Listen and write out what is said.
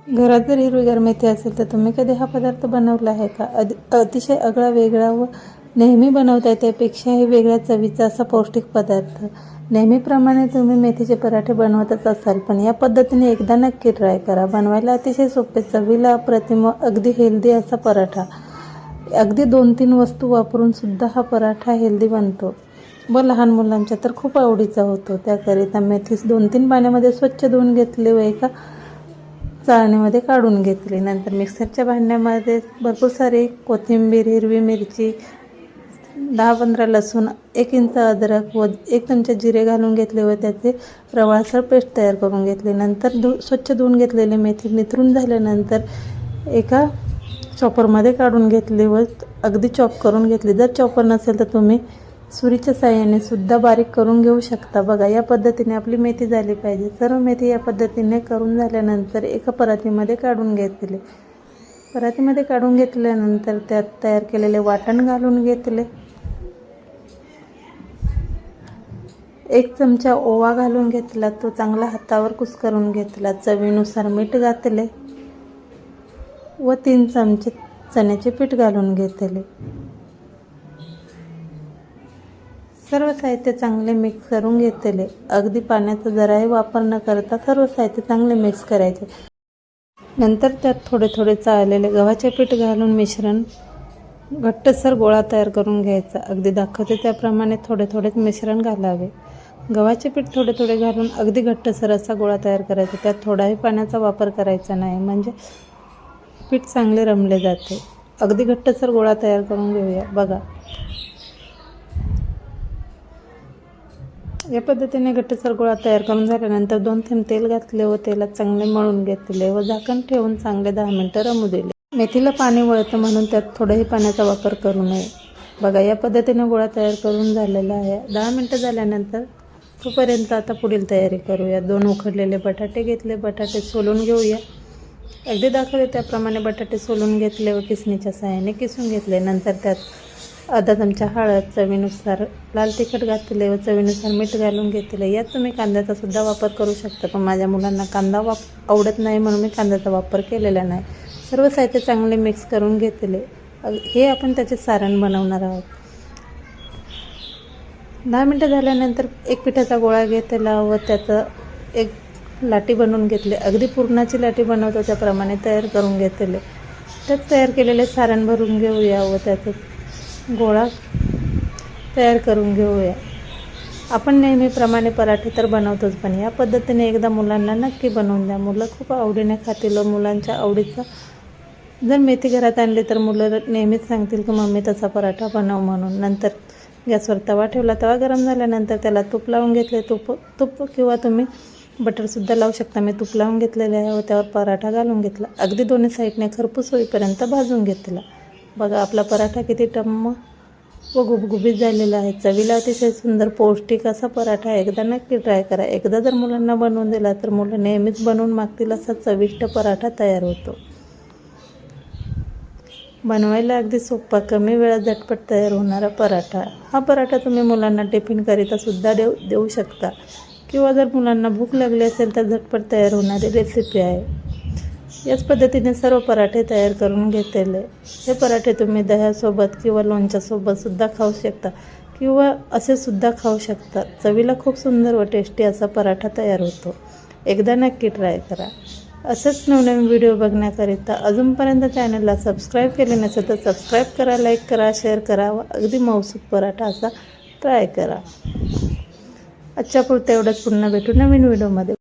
घरात जर हिरवीगार मेथी असेल तर तुम्ही कधी हा पदार्थ बनवला आहे का? अतिशय आगळा वेगळा व नेहमी बनवता त्यापेक्षाही वेगळ्या चवीचा असा पौष्टिक पदार्थ. नेहमीप्रमाणे तुम्ही मेथीचे पराठे बनवतच असाल, पण या पद्धतीने एकदा नक्की ट्राय करा. बनवायला अतिशय सोपे, चवीला अप्रतिम व अगदी हेल्दी असा पराठा. अगदी 2-3 वस्तू वापरून सुद्धा हा पराठा हेल्दी बनतो व लहान मुलांच्या तर खूप आवडीचा होतो. त्याकरिता मेथीस 2-3 पाण्यामध्ये स्वच्छ धुवून घेतले व एका चाळणीमध्ये काढून घेतली. नंतर मिक्सरच्या भांड्यामध्ये भरपूर सारी कोथिंबीर, हिरवी मिरची, 10-15 लसूण, 1 इंच अद्रक व 1 चमचा जिरे घालून घेतले व त्याचे रवाळसर पेस्ट तयार करून घेतली. नंतर स्वच्छ धुवून घेतलेली मेथी निथरून झाल्यानंतर एका चॉपरमध्ये काढून घेतली व अगदी चॉप करून घेतली. जर चॉपर नसेल तर तुम्ही सुरीच्या साहाय्याने सुद्धा बारीक करून घेऊ शकता. बघा, या पद्धतीने आपली मेथी झाली पाहिजे. सर्व मेथी या पद्धतीने करून झाल्यानंतर एका परातीमध्ये काढून घेतले. परातीमध्ये काढून घेतल्यानंतर त्यात तयार केलेले वाटण घालून घेतले. 1 चमचा ओवा घालून घेतला, तो चांगला हातावर कुस्करून घेतला. चवीनुसार मीठ घातले व 3 चमचे चण्याचे पीठ घालून घेतले. सर्व साहित्य चांगले मिक्स करून घेतले. अगदी पाण्याचा जराही वापर न करता सर्व साहित्य चांगले मिक्स करायचे. नंतर त्यात थोडे थोडे चाळलेले गव्हाचे पीठ घालून मिश्रण घट्टसर गोळा तयार करून घ्यायचा. अगदी दाखवते त्याप्रमाणे थोडे थोडेच मिश्रण घालावे. गव्हाचे पीठ थोडे थोडे घालून अगदी घट्टसर असा गोळा तयार करायचा. त्यात थोडाही पाण्याचा वापर करायचा नाही, म्हणजे पीठ चांगले रमले जाते. अगदी घट्टसर गोळा तयार करून घेऊया. बघा, या पद्धतीने घट्टसर गोळा तयार करून झाल्यानंतर 2 थेंब तेल घातले व तेलात चांगले मळून घेतले व झाकण ठेवून चांगले 10 मिनिटं रमू दिले. मेथीला पाणी वळतं म्हणून त्यात थोडाही पाण्याचा वापर करू नये. बघा, या पद्धतीने गोळा तयार करून झालेला आहे. 10 मिनिटं झाल्यानंतर तोपर्यंत आता पुढील तयारी करूया. 2 उकडलेले बटाटे घेतले. बटाटे सोलून घेऊया. अगदी दाखवले त्याप्रमाणे बटाटे सोलून घेतले व किसणीच्या साहाय्याने किसून घेतले. नंतर त्यात अर्धा चमचा हळद, चवीनुसार लाल तिखट घातले व चवीनुसार मीठ घालून घेतले. यात तुम्ही कांद्याचा सुद्धा वापर करू शकता, पण माझ्या मुलांना कांदा आवडत नाही म्हणून मी कांद्याचा वापर केलेला नाही. सर्व साहित्य चांगले मिक्स करून घेतले. हे आपण त्याचे सारण बनवणार आहोत. 10 मिनिटं झाल्यानंतर एक पिठाचा गोळा घेतला व त्याचं एक लाटी बनवून घेतली. अगदी पुरणाची लाटी बनवतो त्याप्रमाणे तयार करून घेतले. त्यात तयार केलेले सारण भरून घेऊया व त्याचं गोळा तयार करून घेऊया. आपण नेहमीप्रमाणे पराठे तर बनवतोच, पण या पद्धतीने एकदा मुलांना नक्की बनवून द्या. मुलं खूप आवडीने खातील व मुलांच्या आवडीचा जर मेथी घरात आणली तर मुलं नेहमीच सांगतील की मम्मी तसा पराठा बनव म्हणून. नंतर गॅसवर तवा ठेवला. तवा गरम झाल्यानंतर त्याला तूप लावून घेतले. तूप किंवा तुम्ही बटरसुद्धा लावू शकता. मी तूप लावून घेतलेले आहे व त्यावर पराठा घालून घेतला. अगदी दोन्ही साईडने खरपूस होईपर्यंत भाजून घेतला. बघा, आपला पराठा किती टम्म व गुबगुबीत झालेला आहे. चवीला अतिशय सुंदर पौष्टिक असा पराठा एकदा नक्की ट्राय करा. एकदा जर मुलांना बनवून दिला तर मुलं नेहमीच बनवून मागतील असा चविष्ट पराठा तयार होतो. बनवायला अगदी सोपा, कमी वेळात झटपट तयार होणारा पराठा. हा पराठा तुम्ही मुलांना टिफिनकरिता सुद्धा देऊ शकता, किंवा जर मुलांना भूक लागली असेल तर झटपट तयार होणारी रेसिपी आहे. याच पद्धतीने सर्व पराठे तयार करून घेतले. हे पराठे तुम्ही दह्यासोबत किंवा लोणच्यासोबत सुद्धा खाऊ शकता, किंवा असे सुद्धा खाऊ शकता. चवीला खूप सुंदर व टेस्टी असा पराठा तयार होतो. एकदा नक्की ट्राय करा. असंच नवनवीन व्हिडिओ बघण्याकरिता अजूनपर्यंत चॅनलला सबस्क्राईब केले नसेल तर सबस्क्राईब करा, लाईक करा, शेअर करा व अगदी मौसूद पराठा असा ट्राय करा. आजच्या पुरतं एवढंच. पुन्हा भेटू नवीन व्हिडिओमध्ये.